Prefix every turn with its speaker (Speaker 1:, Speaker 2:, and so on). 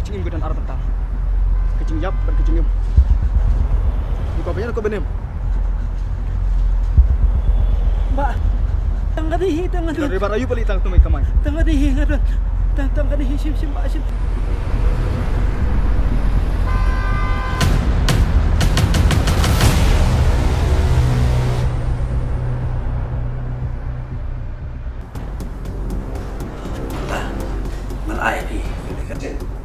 Speaker 1: kecingin ko dan arah petang. Kecing yap dan kecing yum. Buka banyak kau benem.
Speaker 2: Mbak, tangga dihi, tangga
Speaker 1: Dari
Speaker 2: dihi,
Speaker 1: barayu balik tang tumai kamai.
Speaker 2: tangga dihi, tangga dihi, sim, mbak, sim.
Speaker 3: Malaya di, ini kan.